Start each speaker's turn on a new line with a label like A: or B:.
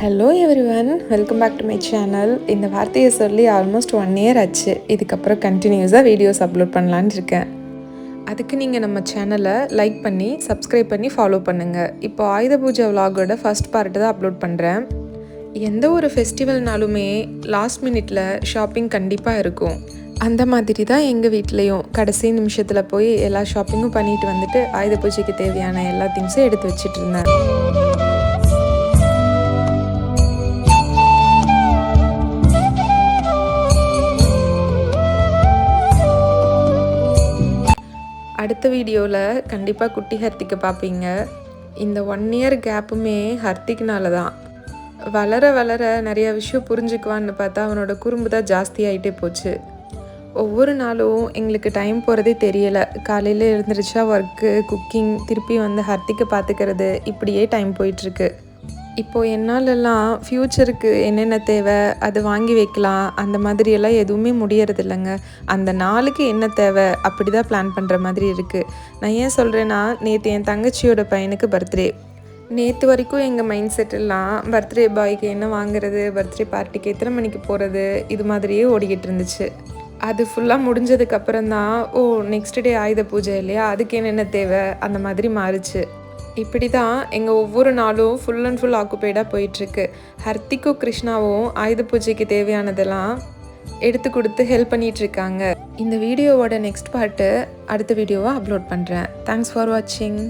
A: Hello everyone, welcome back to my channel. இந்த வார்த்தையை சொல்லி ஆல்மோஸ்ட் 1 இயர் ஆச்சு. இதுக்கப்புறம் கண்டினியூஸாக வீடியோஸ் அப்லோட் பண்ணலான்னு இருக்கேன். அதுக்கு நீங்கள் நம்ம சேனலை லைக் பண்ணி சப்ஸ்கிரைப் பண்ணி ஃபாலோ பண்ணுங்கள். இப்போ ஆயுத பூஜை விலாகோட ஃபர்ஸ்ட் பார்ட்டு தான் அப்லோட் பண்ணுறேன். எந்த ஒரு ஃபெஸ்டிவல்னாலுமே லாஸ்ட் மினிட்ல ஷாப்பிங் கண்டிப்பாக இருக்கும். அந்த மாதிரி தான் எங்கள் வீட்லேயும் கடைசி நிமிஷத்தில் போய் எல்லா ஷாப்பிங்கும் பண்ணிட்டு வந்துட்டு ஆயுத பூஜைக்கு தேவையான எல்லா திங்ஸும் எடுத்து வச்சிட்டு இருந்தேன். அடுத்த வீடியோவில் கண்டிப்பாக குட்டி ஹர்த்திக்கு பார்ப்பீங்க. இந்த 1 இயர் கேப்புமே ஹர்த்திக்னால தான். வளர வளர நிறைய விஷயம் புரிஞ்சுக்குவான்னு பார்த்தா அவனோட குறும்பு தான் ஜாஸ்தியாகிட்டே போச்சு. ஒவ்வொரு நாளும் எங்களுக்கு டைம் போகிறதே தெரியலை. காலையில் எழுந்திரிச்சா ஒர்க்கு, குக்கிங், திருப்பி வந்து ஹர்த்திக்கு பார்த்துக்கிறது, இப்படியே டைம் போயிட்டுருக்கு. இப்போது என்னாலெல்லாம் ஃப்யூச்சருக்கு என்னென்ன தேவை அது வாங்கி வைக்கலாம் அந்த மாதிரியெல்லாம் எதுவுமே முடியறதில்லைங்க. அந்த நாளுக்கு என்ன தேவை அப்படி தான் பிளான் பண்ணுற மாதிரி இருக்குது. நான் ஏன் சொல்கிறேன்னா, நேற்று என் தங்கச்சியோட பையனுக்கு பர்த்டே. நேற்று வரைக்கும் எங்கள் மைண்ட் செட்டெல்லாம் பர்த்டே பாய்க்கு என்ன வாங்குறது, பர்த்டே பார்ட்டிக்கு எத்தனை மணிக்கு போகிறது, இது மாதிரியே ஓடிக்கிட்டு இருந்துச்சு. அது ஃபுல்லாக முடிஞ்சதுக்கப்புறம் தான் நெக்ஸ்ட் டே ஆயுத பூஜை இல்லையா, அதுக்கு என்னென்ன தேவை அந்த மாதிரி மாறுச்சு. இப்படி தான் எங்கள் ஒவ்வொரு நாளும் ஃபுல் அண்ட் ஃபுல் ஆக்குப்பைடாக போயிட்டுருக்கு. ஹர்த்திக்கும் கிருஷ்ணாவும் ஆயுத பூஜைக்கு தேவையானதெல்லாம் எடுத்து கொடுத்து ஹெல்ப் பண்ணிகிட்ருக்காங்க. இந்த வீடியோவோட நெக்ஸ்ட் பார்ட்டு அடுத்த வீடியோவாக அப்லோட் பண்ணுறேன். தேங்க்ஸ் ஃபார் வாட்சிங்.